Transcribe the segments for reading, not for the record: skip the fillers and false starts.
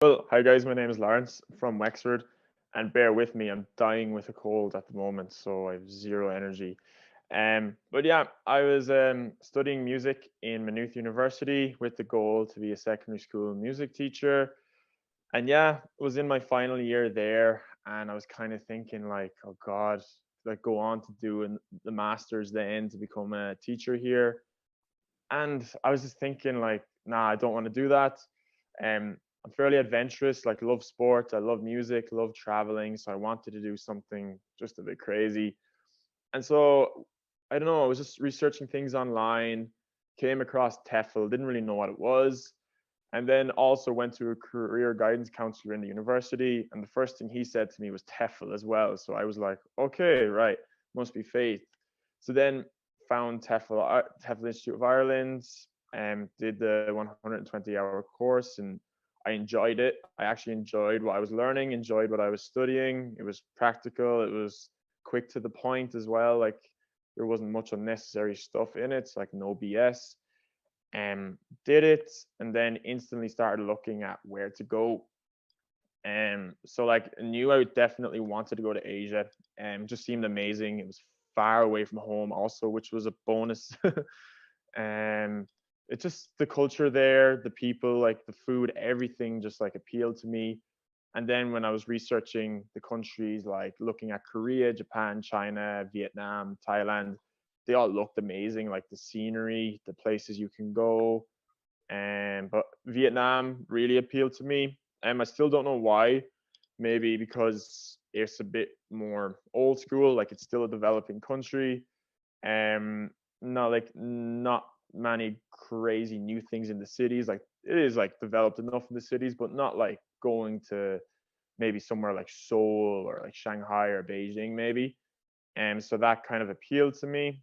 Well, hi guys, my name is Laurance from Wexford, and bear with me, I'm dying with a cold at the moment, so I have zero energy. But yeah, I was studying music in Maynooth University with the goal to be a secondary school music teacher. And yeah, I was in my final year there, and I was kind of thinking like, oh God, like go on to do the masters then to become a teacher here. And I was just thinking like, nah, I don't want to do that. I'm fairly adventurous, like love sports, I love music, love traveling, so I wanted to do something just a bit crazy. And so I don't know, I was just researching things online, came across TEFL, didn't really know what it was, and then also went to a career guidance counselor in the university, and the first thing he said to me was TEFL as well. So I was like, okay, right, must be faith. So then found TEFL Institute of Ireland, and did the 120-hour course, and I enjoyed it. I actually enjoyed what I was learning, enjoyed what I was studying. It was practical, it was quick to the point as well. Like there wasn't much unnecessary stuff in it, it's like no BS. Did it, and then instantly started looking at where to go. So like I knew I definitely wanted to go to Asia. Just seemed amazing. It was far away from home also, which was a bonus. um, it just the culture there, the people, like the food, everything just like appealed to me. And then when I was researching the countries, like looking at Korea, Japan, China, Vietnam, Thailand, they all looked amazing. Like the scenery, the places you can go. But Vietnam really appealed to me. I still don't know why. Maybe because it's a bit more old school, like it's still a developing country. Um, not many crazy new things in the cities. Like it is like developed enough in the cities, but not like going to maybe somewhere like Seoul or like Shanghai or Beijing, maybe. And so that kind of appealed to me.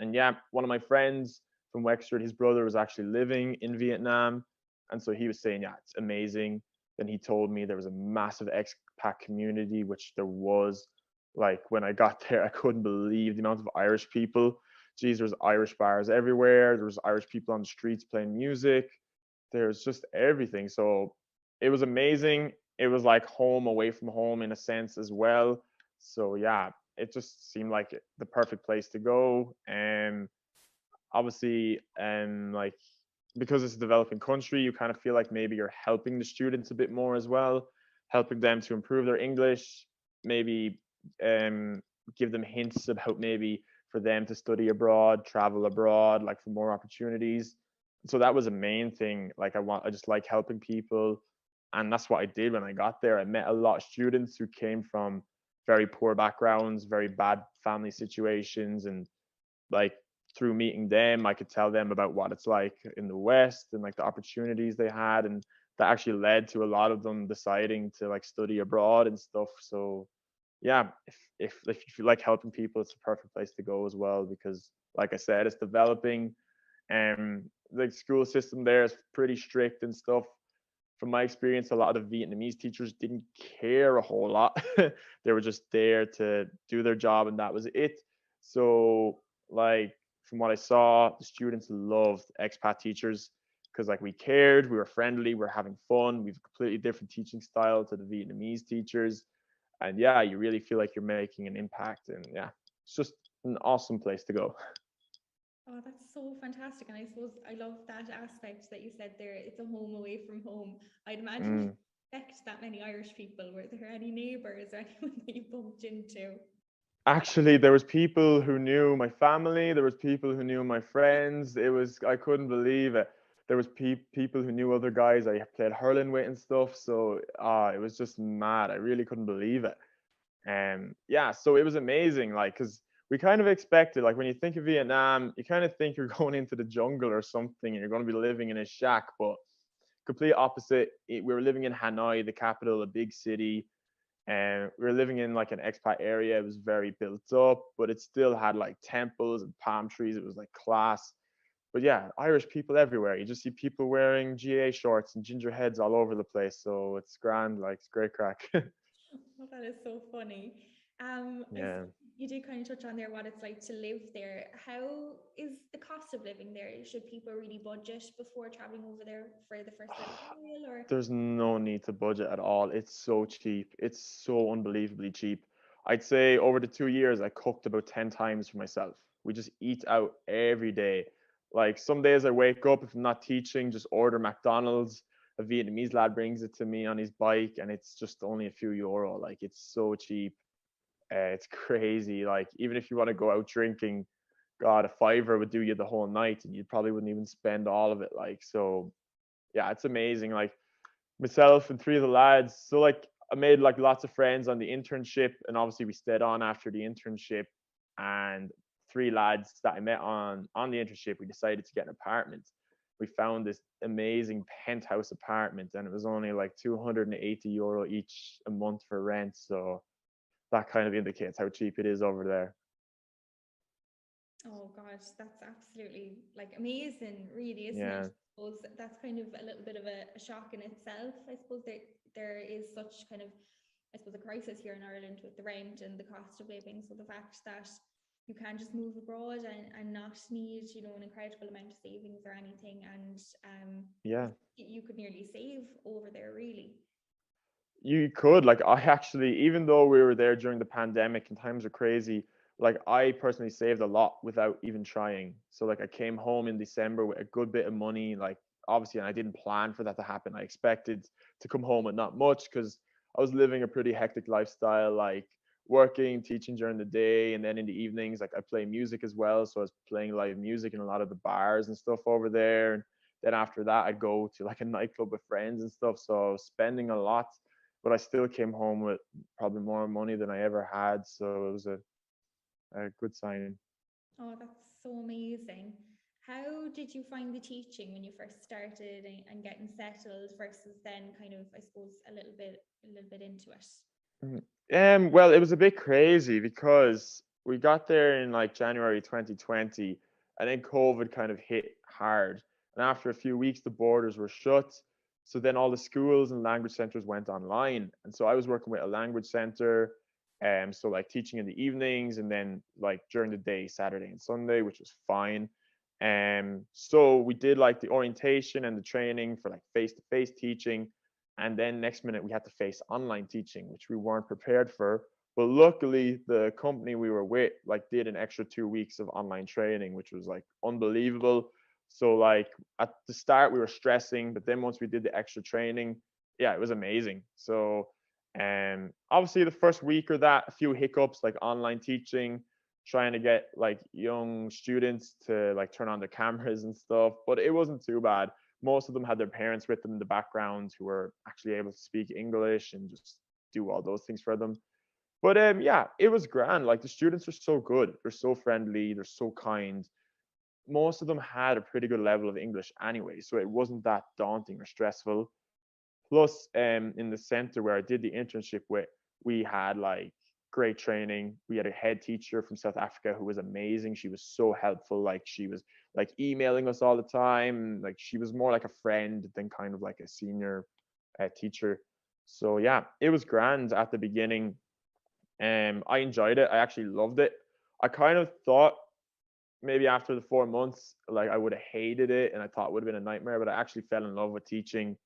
And yeah, one of my friends from Wexford, his brother was actually living in Vietnam. And so he was saying, yeah, it's amazing. Then he told me there was a massive expat community, which there was. Like when I got there, I couldn't believe the amount of Irish people. Geez, there was Irish bars everywhere. There was Irish people on the streets playing music. There's just everything. So it was amazing. It was like home away from home in a sense as well. So yeah, it just seemed like the perfect place to go. And obviously, like because it's a developing country, you kind of feel like maybe you're helping the students a bit more as well, helping them to improve their English, maybe um, give them hints about maybe for them to study abroad, travel abroad, like for more opportunities. So that was a main thing. Like I just like helping people, and that's what I did when I got there. I met a lot of students who came from very poor backgrounds, very bad family situations, and like through meeting them, I could tell them about what it's like in the West and like the opportunities they had, and that actually led to a lot of them deciding to like study abroad and stuff. So yeah, if you like helping people, it's a perfect place to go as well because, like I said, it's developing. The school system there is pretty strict and stuff. From my experience, a lot of Vietnamese teachers didn't care a whole lot. They were just there to do their job, and that was it. So, like from what I saw, the students loved expat teachers because like we cared, we were friendly, we were having fun. We've a completely different teaching style to the Vietnamese teachers, and yeah, you really feel like you're making an impact. And yeah, it's just an awesome place to go. Oh, that's so fantastic. And I suppose I love that aspect that you said there. It's a home away from home. I'd imagine you Mm. expect that many Irish people. Were there any neighbours or anyone that you bumped into? Actually, there was people who knew my family. There was people who knew my friends. It was I couldn't believe it. There was people who knew other guys I played hurling with and stuff. So it was just mad. I really couldn't believe it. And yeah, so it was amazing. Like, cause we kind of expected, like when you think of Vietnam, you kind of think you're going into the jungle or something, and you're going to be living in a shack. But complete opposite. We were living in Hanoi, the capital, a big city, and we were living in like an expat area. It was very built up, but it still had like temples and palm trees. It was like class. But yeah, Irish people everywhere. You just see people wearing GA shorts and ginger heads all over the place. So it's grand, like it's great crack. Oh, that is so funny. I, Yeah. you did kind of touch on there what it's like to live there. How is the cost of living there? Should people really budget before traveling over there for the first little while, or? There's no need to budget at all. It's so cheap. It's so unbelievably cheap. I'd say over the 2 years, I cooked about 10 times for myself. We just eat out every day. Like some days I wake up, if I'm not teaching, just order McDonald's. A Vietnamese lad brings it to me on his bike, and it's just only a few euro. Like it's so cheap. It's crazy. Like even if you want to go out drinking, God, a fiver would do you the whole night, and you probably wouldn't even spend all of it. Like so, yeah, it's amazing. Like myself and three of the lads. So like I made like lots of friends on the internship, and obviously we stayed on after the internship. And three lads that I met on the internship, we decided to get an apartment. We found this amazing penthouse apartment, and it was only like 280 euro each a month for rent. So that kind of indicates how cheap it is over there. Oh gosh, that's absolutely like amazing, really, isn't it? Yeah, I suppose that's kind of a little bit of a shock in itself. I suppose there is such kind of, I suppose, a crisis here in Ireland with the rent and the cost of living. So the fact that you can just move abroad and not need, you know, an incredible amount of savings or anything, and yeah. you could nearly save over there, really. You could like I actually, even though we were there during the pandemic and times are crazy, like I personally saved a lot without even trying. So like I came home in December with a good bit of money. Like obviously, and I didn't plan for that to happen. I expected to come home with not much because I was living a pretty hectic lifestyle, like working, teaching during the day, and then in the evenings, like I play music as well. So I was playing live music in a lot of the bars and stuff over there. And then after that, I'd go to like a nightclub with friends and stuff. So I was spending a lot, but I still came home with probably more money than I ever had. So it was a good sign. Oh, that's so amazing. How did you find the teaching when you first started and getting settled versus then kind of, I suppose, a little bit into it? Mhm. Well, it was a bit crazy because we got there in like January 2020, and then COVID kind of hit hard. And after a few weeks, the borders were shut. So then all the schools and language centers went online. And so I was working with a language center, so like teaching in the evenings and then like during the day, Saturday and Sunday, which was fine. So we did like the orientation and the training for like face-to-face teaching, and then next minute we had to face online teaching, which we weren't prepared for. But luckily the company we were with like did an extra 2 weeks of online training, which was like unbelievable. So like at the start we were stressing, but then once we did the extra training, yeah, it was amazing. So obviously the first week or that, a few hiccups like online teaching, trying to get like young students to like turn on their cameras and stuff, but it wasn't too bad. Most of them had their parents with them in the background who were actually able to speak English and just do all those things for them. But yeah, it was grand. Like the students are so good. They're so friendly. They're so kind. Most of them had a pretty good level of English anyway, so it wasn't that daunting or stressful. Plus, in the center where I did the internship with, we had like great training. We had a head teacher from South Africa who was amazing. She was so helpful. Like she was like emailing us all the time. Like she was more like a friend than kind of like a senior teacher. So yeah, it was grand at the beginning. I enjoyed it. I actually loved it. I kind of thought maybe after the 4 months, like I would have hated it, and I thought it would have been a nightmare. But I actually fell in love with teaching,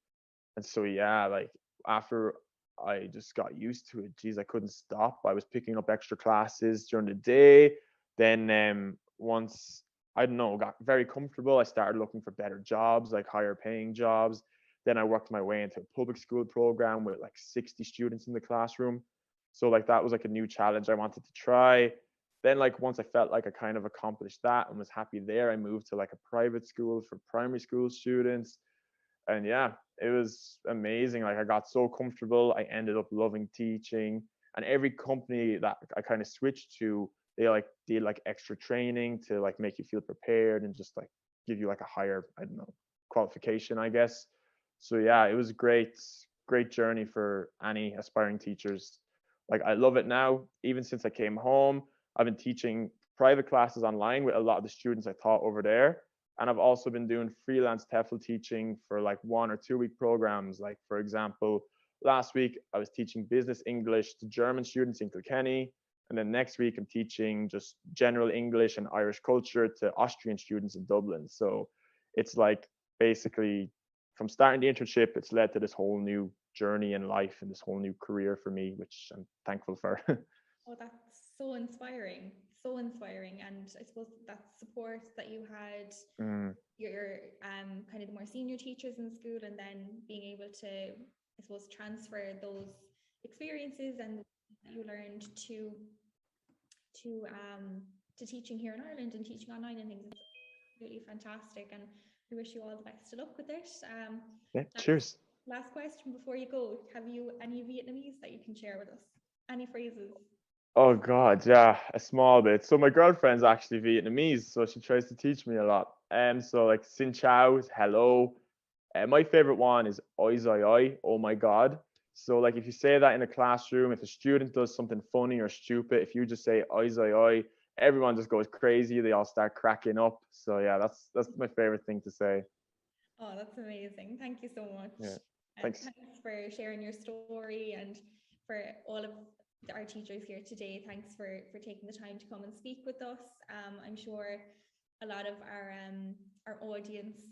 and so yeah, like after I just got used to it, geez, I couldn't stop. I was picking up extra classes during the day. Then once I don't know, got very comfortable, I started looking for better jobs, like higher paying jobs. Then I worked my way into a public school program with like 60 students in the classroom. So like that was like a new challenge I wanted to try. Then like once I felt like I kind of accomplished that and was happy there, I moved to like a private school for primary school students. And yeah, it was amazing. Like I got so comfortable. I ended up loving teaching. And every company that I kind of switched to, they like did like extra training to like make you feel prepared and just like give you like a higher, I don't know, qualification, I guess. So yeah, it was a great journey for any aspiring teachers. Like I love it now. Even since I came home, I've been teaching private classes online with a lot of the students I taught over there, and I've also been doing freelance TEFL teaching for like 1 or 2 week programs. Like, for example, last week I was teaching business English to German students in Kilkenny. And then next week, I'm teaching just general English and Irish culture to Austrian students in Dublin. So it's like basically from starting the internship, it's led to this whole new journey in life and this whole new career for me, which I'm thankful for. Oh, that's so inspiring. So inspiring. And I suppose that support that you had, Mm, your kind of the more senior teachers in school, and then being able to, I suppose, transfer those experiences and that you learned to um to teaching here in Ireland and teaching online and things. It's absolutely fantastic, and we wish you all the best of luck with it. yeah, Last, cheers. last question before you go: have you any Vietnamese that you can share with us? Any phrases? Oh God, yeah, a small bit. So my girlfriend's actually Vietnamese, so she tries to teach me a lot. So like Xin Chao is hello. My favorite one is oi zoi oi, oh my God. So like if you say that in a classroom, if a student does something funny or stupid, if you just say oi zoi oi, everyone just goes crazy. They all start cracking up. So yeah, that's my favorite thing to say. Oh, that's amazing. Thank you so Yeah, much. And thanks. thanks for sharing your story, and for all of our teachers here today. Thanks for taking the time to come and speak with us. I'm sure a lot of our audience